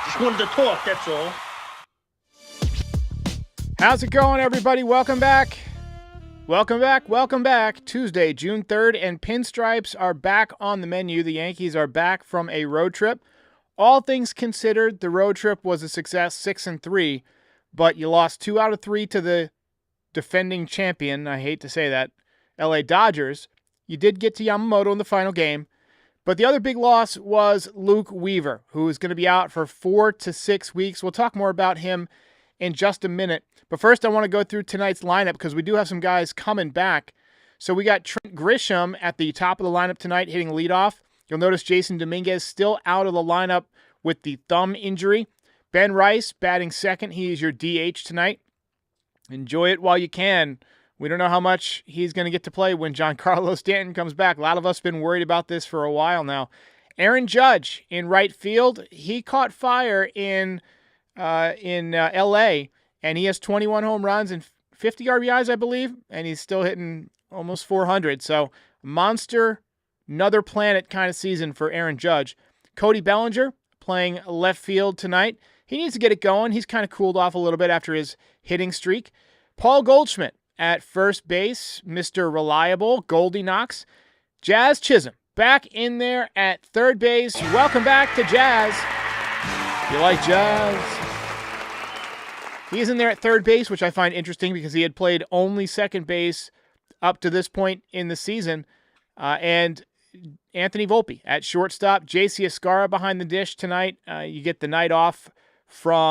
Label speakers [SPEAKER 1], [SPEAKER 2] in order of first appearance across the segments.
[SPEAKER 1] Just wanted to talk, that's all.
[SPEAKER 2] How's it going, everybody? Welcome back. Welcome back. Tuesday, June 3rd, and Pinstripes are back on the menu. The Yankees are back from a road trip. All things considered, the road trip was a success, 6-3, but you lost 2 out of 3 to the defending champion, I hate to say that, LA Dodgers. You did get to Yamamoto in the final game, but the other big loss was Luke Weaver, who is going to be out for 4 to 6 weeks. We'll talk more about him in just a minute. But first, I want to go through tonight's lineup because we do have some guys coming back. So we got Trent Grisham at the top of the lineup tonight hitting leadoff. You'll notice Jason Dominguez still out of the lineup with the thumb injury. Ben Rice batting second. He is your DH tonight. Enjoy it while you can. We don't know how much he's going to get to play when Giancarlo Stanton comes back. A lot of us have been worried about this for a while now. Aaron Judge in right field. He caught fire in L.A., and he has 21 home runs and 50 RBIs, I believe, and he's still hitting almost 400. So monster, another planet kind of season for Aaron Judge. Cody Bellinger playing left field tonight. He needs to get it going. He's kind of cooled off a little bit after his hitting streak. Paul Goldschmidt at first base, Mr. Reliable, Goldie Knox. Jazz Chisholm back in there at third base. Welcome back to Jazz. You like Jazz? He's in there at third base, which I find interesting because he had played only second base up to this point in the season. And Anthony Volpe at shortstop. J.C. Escarra behind the dish tonight. You get the night off for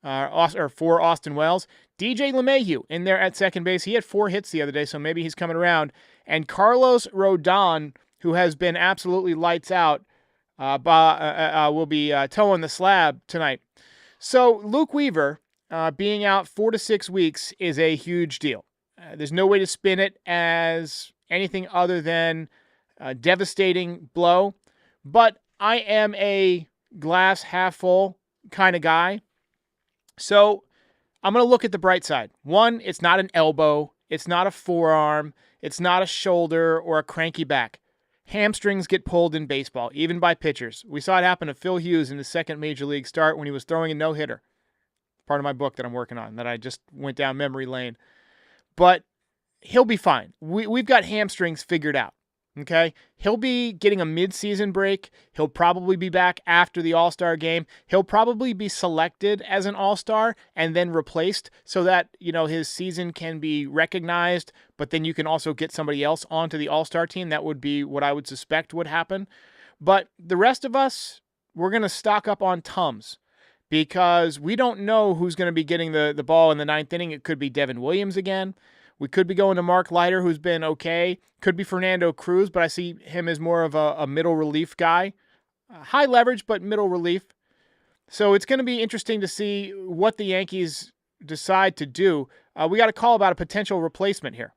[SPEAKER 2] Austin Wells. DJ LeMahieu in there at second base. He had 4 hits the other day, so maybe he's coming around. And Carlos Rodon, who has been absolutely lights out, will be towing the slab tonight. So Luke Weaver being out 4 to 6 weeks is a huge deal. There's no way to spin it as anything other than a devastating blow. But I am a glass half full kind of guy. So I'm going to look at the bright side. One, it's not an elbow. It's not a forearm. It's not a shoulder or a cranky back. Hamstrings get pulled in baseball, even by pitchers. We saw it happen to Phil Hughes in his second major league start when he was throwing a no-hitter. Part of my book that I'm working on, that I just went down memory lane. But he'll be fine. We've got hamstrings figured out, okay? He'll be getting a mid-season break. He'll probably be back after the All-Star game. He'll probably be selected as an All-Star and then replaced so that, his season can be recognized, but then you can also get somebody else onto the All-Star team. That would be what I would suspect would happen. But the rest of us, we're going to stock up on Tums, because we don't know who's going to be getting the ball in the ninth inning. It could be Devin Williams again. We could be going to Mark Leiter, who's been okay. Could be Fernando Cruz, but I see him as more of a middle relief guy. High leverage, but middle relief. So it's going to be interesting to see what the Yankees decide to do. We got a call about a potential replacement here.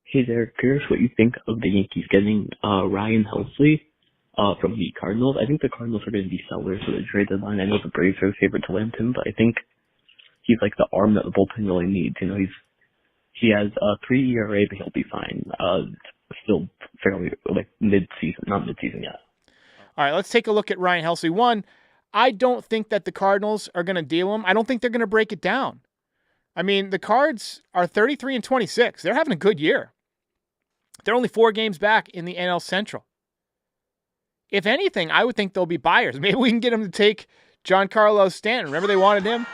[SPEAKER 3] Hey there, curious what you think of the Yankees getting Ryan Helsley from the Cardinals. I think the Cardinals are going to be sellers for the trade deadline. I know the Braves are the favorite to land him, but I think he's like the arm that the bullpen really needs. He has a 3 ERA, but he'll be fine. Still fairly mid-season, not mid-season yet.
[SPEAKER 2] All right, let's take a look at Ryan Helsley. One, I don't think that the Cardinals are going to deal him. I don't think they're going to break it down. I mean, the Cards are 33-26. They're having a good year. They're only 4 games back in the NL Central. If anything, I would think they'll be buyers. Maybe we can get them to take Giancarlo Stanton. Remember they wanted him?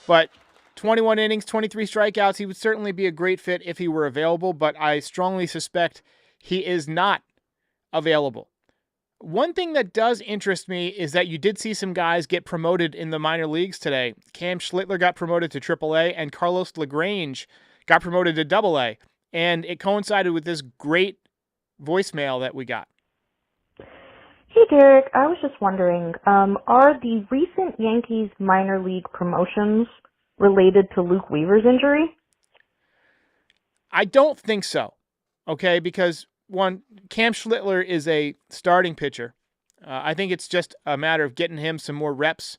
[SPEAKER 2] But 21 innings, 23 strikeouts. He would certainly be a great fit if he were available, but I strongly suspect he is not available. One thing that does interest me is that you did see some guys get promoted in the minor leagues today. Cam Schlitler got promoted to AAA, and Carlos LaGrange got promoted to AA. And it coincided with this great voicemail that we got.
[SPEAKER 4] Hey, Derek. I was just wondering, are the recent Yankees minor league promotions related to Luke Weaver's injury?
[SPEAKER 2] I don't think so, okay, because, one, Cam Schlitler is a starting pitcher. I think it's just a matter of getting him some more reps.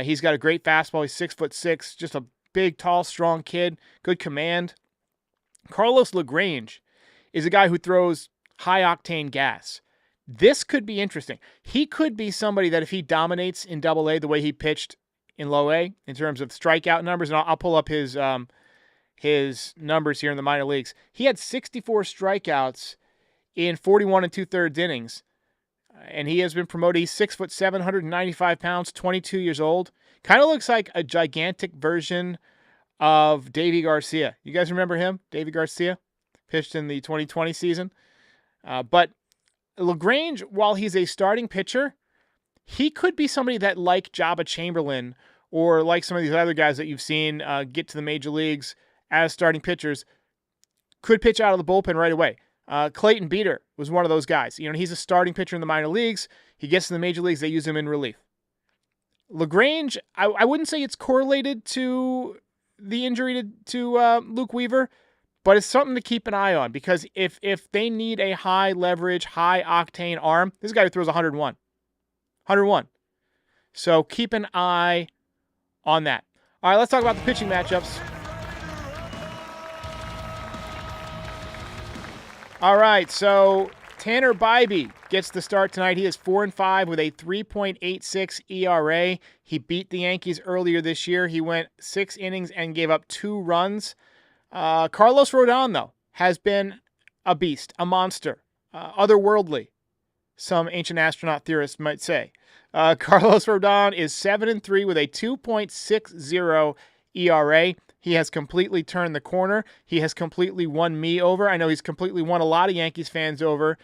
[SPEAKER 2] He's got a great fastball. He's 6'6", just a big, tall, strong kid, good command. Carlos LaGrange is a guy who throws high-octane gas. This could be interesting. He could be somebody that if he dominates in Double-A the way he pitched in Low-A in terms of strikeout numbers, and I'll pull up his numbers here in the minor leagues. He had 64 strikeouts in 41 and 2/3 innings, and he has been promoted. He's 6'7", 195 pounds, 22 years old. Kind of looks like a gigantic version of Davy Garcia. You guys remember him? Davy Garcia pitched in the 2020 season. But LaGrange, while he's a starting pitcher, he could be somebody that, like Jabba Chamberlain or like some of these other guys that you've seen get to the major leagues as starting pitchers, could pitch out of the bullpen right away. Clayton Beeter was one of those guys. He's a starting pitcher in the minor leagues. He gets to the major leagues, they use him in relief. LaGrange, I wouldn't say it's correlated to the injury to Luke Weaver, but it's something to keep an eye on, because if they need a high leverage, high octane arm, this guy throws 101. 101. So keep an eye on that. All right, let's talk about the pitching matchups. All right, so Tanner Bybee gets the start tonight. He is 4-5 with a 3.86 ERA. He beat the Yankees earlier this year. He went 6 innings and gave up 2 runs. Carlos Rodon, though, has been a beast, a monster, otherworldly, some ancient astronaut theorists might say. Carlos Rodon is 7-3 with a 2.60 ERA. He has completely turned the corner. He has completely won me over. I know he's completely won a lot of Yankees fans over,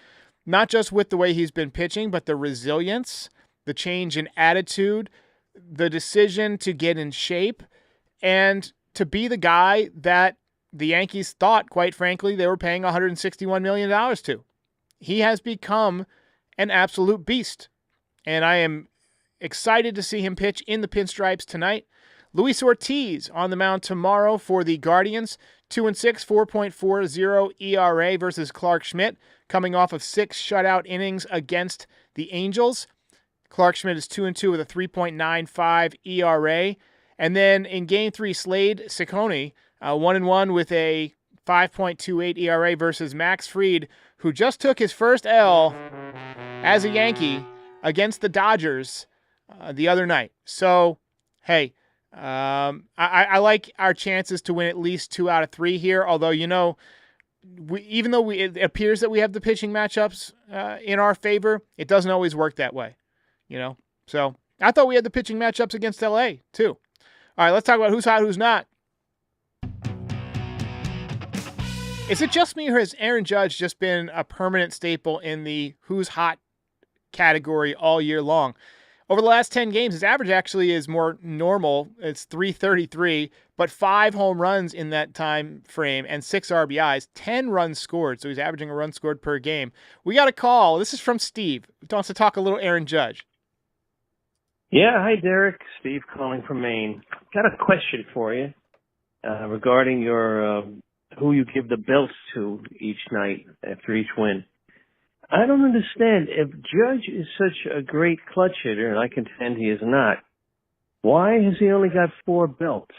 [SPEAKER 2] not just with the way he's been pitching, but the resilience, the change in attitude, the decision to get in shape, and to be the guy that the Yankees thought, quite frankly, they were paying $161 million to. He has become an absolute beast, and I am excited to see him pitch in the pinstripes tonight. Luis Ortiz on the mound tomorrow for the Guardians. 2-6, 4.40 ERA versus Clark Schmidt, coming off of 6 shutout innings against the Angels. Clark Schmidt is 2-2 with a 3.95 ERA. And then in Game 3, Slade Ciccone, 1-1 with a 5.28 ERA versus Max Fried, who just took his first L as a Yankee against the Dodgers the other night. So, hey, I like our chances to win at least 2 out of 3 here, although, even though it appears that we have the pitching matchups in our favor, it doesn't always work that way, So I thought we had the pitching matchups against LA, too. All right, let's talk about who's hot, who's not. Is it just me, or has Aaron Judge just been a permanent staple in the who's hot category all year long? Over the last 10 games, his average actually is more normal. It's 333, but 5 home runs in that time frame and 6 RBIs, 10 runs scored. So he's averaging a run scored per game. We got a call. This is from Steve, who wants to talk a little Aaron Judge.
[SPEAKER 1] Yeah, hi, Derek. Steve calling from Maine. Got a question for you regarding your who you give the belts to each night after each win. I don't understand. If Judge is such a great clutch hitter, and I contend he is not, why has he only got 4 belts?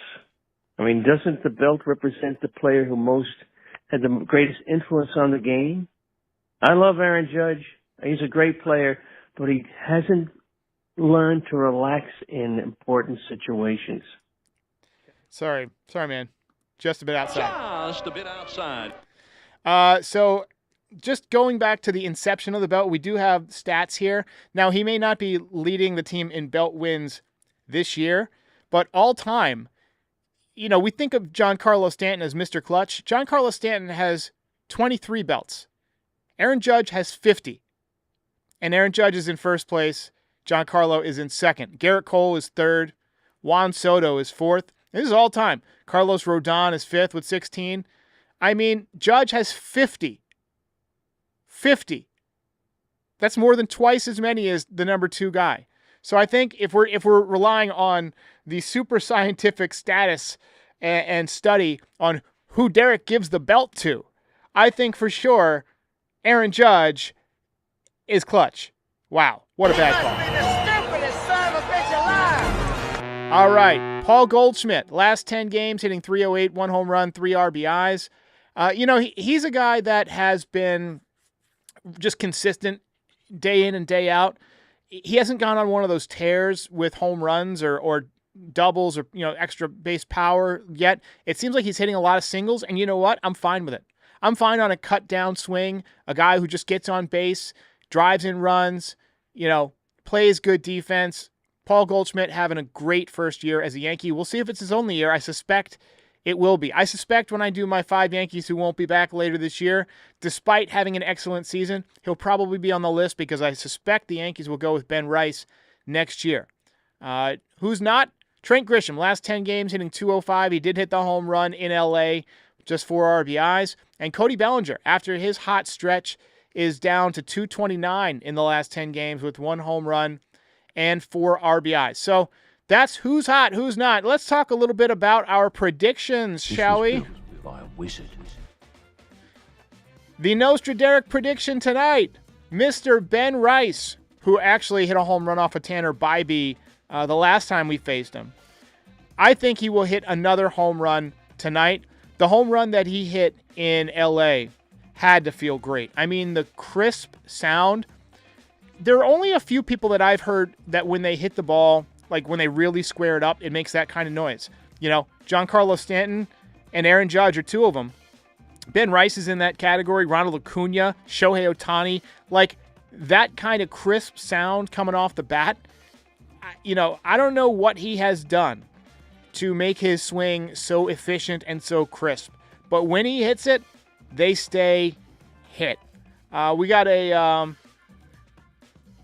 [SPEAKER 1] I mean, doesn't the belt represent the player who most had the greatest influence on the game? I love Aaron Judge. He's a great player, but he hasn't learned to relax in important situations.
[SPEAKER 2] Sorry, man. Just a bit outside.
[SPEAKER 5] Just a bit outside.
[SPEAKER 2] So just going back to the inception of the belt, we do have stats here. Now, he may not be leading the team in belt wins this year, but all time, we think of Giancarlo Stanton as Mr. Clutch. Giancarlo Stanton has 23 belts. Aaron Judge has 50. And Aaron Judge is in first place. Giancarlo is in second. Garrett Cole is third. Juan Soto is fourth. This is all time. Carlos Rodon is fifth with 16. I mean, Judge has 50. 50. That's more than twice as many as the number 2 guy. So I think if we're relying on the super scientific status and study on who Derek gives the belt to, I think for sure Aaron Judge is clutch. Wow, what a bad call. All right, Paul Goldschmidt, last 10 games, hitting .308, 1 home run, 3 RBIs. He's a guy that has been just consistent day in and day out. He hasn't gone on one of those tears with home runs or doubles or extra base power yet. It seems like he's hitting a lot of singles, and you know what? I'm fine with it. I'm fine on a cut down swing, a guy who just gets on base, drives in runs, plays good defense. Paul Goldschmidt having a great first year as a Yankee. We'll see if it's his only year. I suspect it will be. I suspect when I do my 5 Yankees who won't be back later this year, despite having an excellent season, he'll probably be on the list because I suspect the Yankees will go with Ben Rice next year. Who's not? Trent Grisham, last 10 games hitting .205. He did hit the home run in L.A., just 4 RBIs. And Cody Bellinger, after his hot stretch, is down to .229 in the last 10 games with 1 home run and 4 RBIs. So that's who's hot, who's not. Let's talk a little bit about our predictions, shall we?
[SPEAKER 5] By a wizard.
[SPEAKER 2] The NosTraderek prediction tonight, Mr. Ben Rice, who actually hit a home run off of Tanner Bybee the last time we faced him. I think he will hit another home run tonight. The home run that he hit in L.A. had to feel great. I mean, the crisp sound. There are only a few people that I've heard that when they hit the ball, like when they really square it up, it makes that kind of noise. Giancarlo Stanton and Aaron Judge are 2 of them. Ben Rice is in that category. Ronald Acuna, Shohei Ohtani. Like, that kind of crisp sound coming off the bat. I don't know what he has done to make his swing so efficient and so crisp. But when he hits it, they stay hit. We got a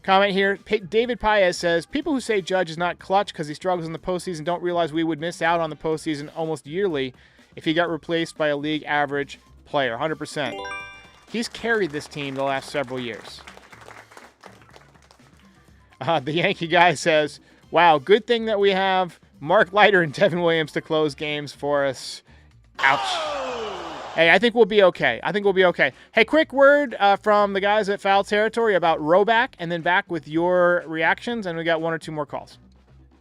[SPEAKER 2] comment here. David Paez says, people who say Judge is not clutch because he struggles in the postseason don't realize we would miss out on the postseason almost yearly if he got replaced by a league average player. 100%. He's carried this team the last several years. The Yankee guy says, wow, good thing that we have Mark Leiter and Devin Williams to close games for us. Ouch. Hey, I think we'll be okay. Hey, quick word from the guys at Foul Territory about Roback, and then back with your reactions, and we got 1 or 2 more calls.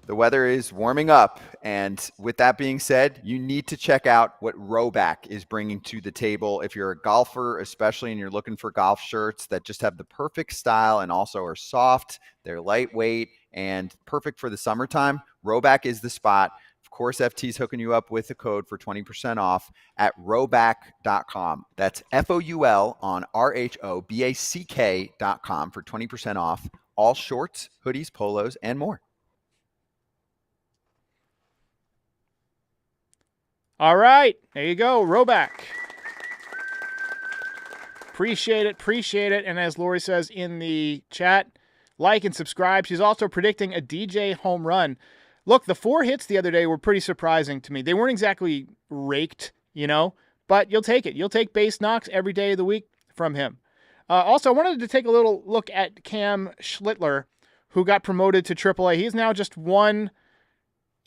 [SPEAKER 6] The weather is warming up, and with that being said, you need to check out what Roback is bringing to the table. If you're a golfer, especially, and you're looking for golf shirts that just have the perfect style and also are soft, they're lightweight, and perfect for the summertime, Roback is the spot. Of course, FT's hooking you up with a code for 20% off at roback.com. That's FOUL on RHOBACK.com for 20% off all shorts, hoodies, polos, and more.
[SPEAKER 2] All right, there you go, Roback. Appreciate it. And as Lori says in the chat, like and subscribe. She's also predicting a DJ home run. Look, the 4 hits the other day were pretty surprising to me. They weren't exactly raked, but you'll take it. You'll take base knocks every day of the week from him. Also, I wanted to take a little look at Cam Schlitler, who got promoted to AAA. He's now just 1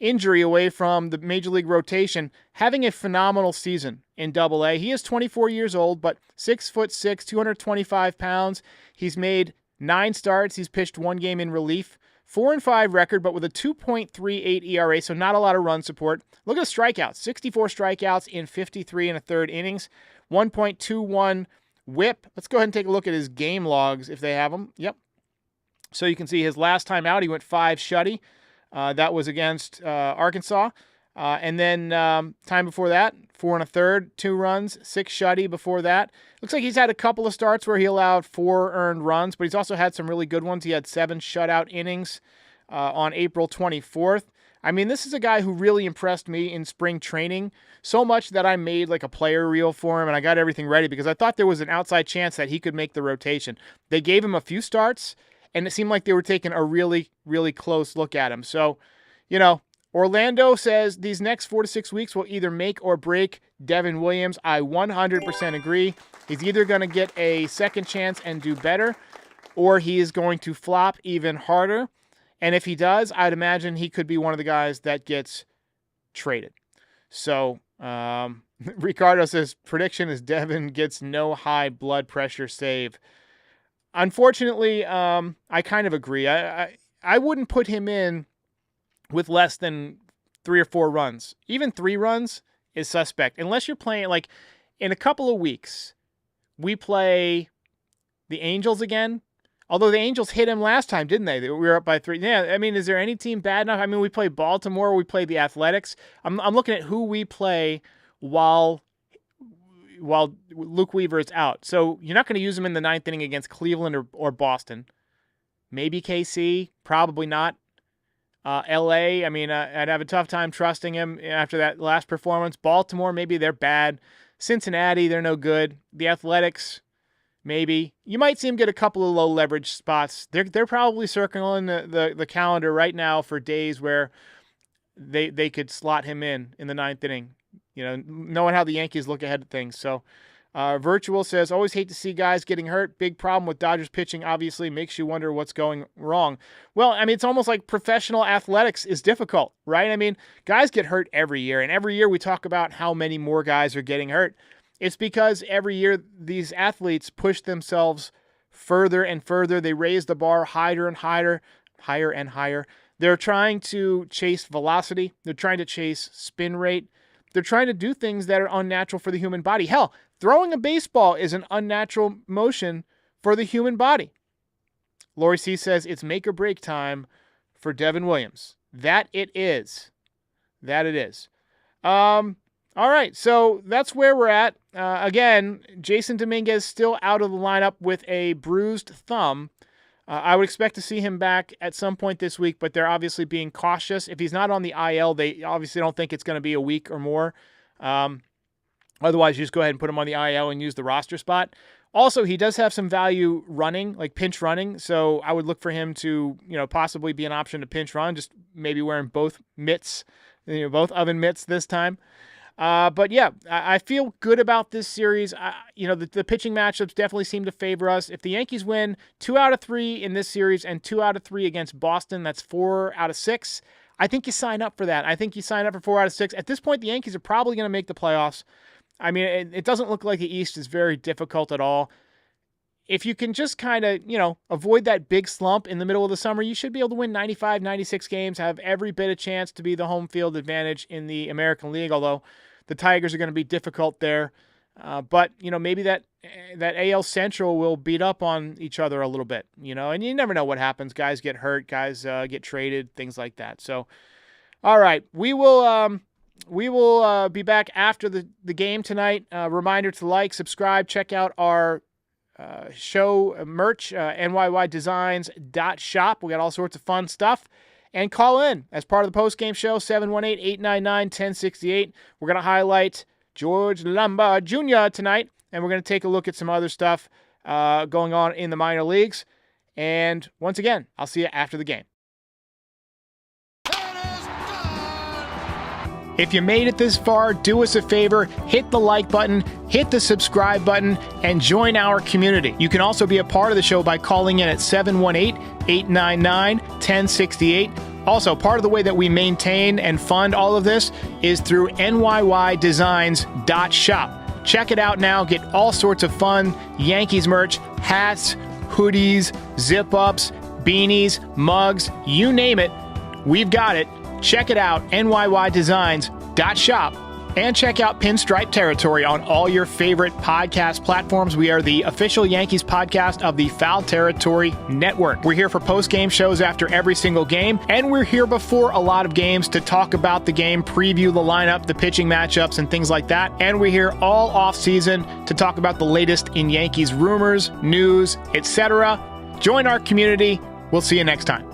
[SPEAKER 2] injury away from the Major League rotation, having a phenomenal season in AA. He is 24 years old, but 6'6", 225 pounds. He's made 9 starts. He's pitched 1 game in relief. 4-5 record, but with a 2.38 ERA, so not a lot of run support. Look at the strikeouts. 64 strikeouts in 53 1/3 innings. 1.21 whip. Let's go ahead and take a look at his game logs if they have them. Yep. So you can see his last time out, he went 5 shutty. That was against Arkansas. And then time before that, 4 1/3, 2 runs, 6 shutty before that. Looks like he's had a couple of starts where he allowed 4 earned runs, but he's also had some really good ones. He had 7 shutout innings on April 24th. I mean, this is a guy who really impressed me in spring training, so much that I made like a player reel for him, and I got everything ready because I thought there was an outside chance that he could make the rotation. They gave him a few starts, and it seemed like they were taking a really, really close look at him. So, Orlando says these next 4 to 6 weeks will either make or break Devin Williams. I 100% agree. He's either going to get a second chance and do better, or he is going to flop even harder. And if he does, I'd imagine he could be one of the guys that gets traded. So, Ricardo says prediction is Devin gets no high blood pressure save. Unfortunately, I kind of agree. I wouldn't put him in with less than 3 or 4 runs. Even 3 runs is suspect. Unless you're playing, like, in a couple of weeks, we play the Angels again. Although the Angels hit him last time, didn't they? We were up by 3. Yeah, I mean, is there any team bad enough? I mean, we play Baltimore, we play the Athletics. I'm looking at who we play while Luke Weaver is out. So you're not going to use him in the 9th inning against Cleveland or Boston. Maybe KC, probably not. LA, I mean, I'd have a tough time trusting him after that last performance. Baltimore, maybe they're bad. Cincinnati, they're no good. The Athletics, maybe. You might see him get a couple of low leverage spots. They're probably circling the calendar right now for days where they could slot him in the 9th inning. Knowing how the Yankees look ahead at things. So Virtual says, always hate to see guys getting hurt. Big problem with Dodgers pitching, obviously, makes you wonder what's going wrong. Well, I mean, it's almost like professional athletics is difficult, right? I mean, guys get hurt every year, and every year we talk about how many more guys are getting hurt. It's because every year these athletes push themselves further and further. They raise the bar higher and higher. They're trying to chase velocity. They're trying to chase spin rate. They're trying to do things that are unnatural for the human body. Hell, throwing a baseball is an unnatural motion for the human body. Lori C says it's make or break time for Devin Williams. That it is. All right, so that's where we're at. Again, Jason Dominguez still out of the lineup with a bruised thumb. I would expect to see him back at some point this week, but they're obviously being cautious. If he's not on the IL, they obviously don't think it's going to be a week or more. Otherwise, you just go ahead and put him on the IL and use the roster spot. Also, he does have some value running, like pinch running, so I would look for him to, possibly be an option to pinch run, just maybe wearing both mitts, both oven mitts this time. But yeah, I feel good about this series. The pitching matchups definitely seem to favor us. If the Yankees win 2 out of 3 in this series and 2 out of 3 against Boston, that's 4 out of 6. I think you sign up for that. I think you sign up for 4 out of 6. At this point, the Yankees are probably going to make the playoffs. I mean, it doesn't look like the East is very difficult at all. If you can just kind of, avoid that big slump in the middle of the summer, you should be able to win 95, 96 games, have every bit of chance to be the home field advantage in the American League, although the Tigers are going to be difficult there. But, maybe that AL Central will beat up on each other a little bit, and you never know what happens. Guys get hurt, guys get traded, things like that. So, all right, we will be back after the game tonight. Reminder to like, subscribe, check out our show merch, nyydesigns.shop. We got all sorts of fun stuff. And call in as part of the post-game show, 718-899-1068. We're going to highlight George Lombard Jr. tonight, and we're going to take a look at some other stuff going on in the minor leagues. And once again, I'll see you after the game. If you made it this far, do us a favor, hit the like button, hit the subscribe button, and join our community. You can also be a part of the show by calling in at 718-899-1068. Also, part of the way that we maintain and fund all of this is through nyydesigns.shop. Check it out now. Get all sorts of fun Yankees merch, hats, hoodies, zip-ups, beanies, mugs, you name it. We've got it. Check it out, nyydesigns.shop, and check out Pinstripe Territory on all your favorite podcast platforms. We are the official Yankees podcast of the Foul Territory Network. We're here for post-game shows after every single game, and we're here before a lot of games to talk about the game, preview the lineup, the pitching matchups, and things like that. And we're here all off-season to talk about the latest in Yankees rumors, news, etc. Join our community. We'll see you next time.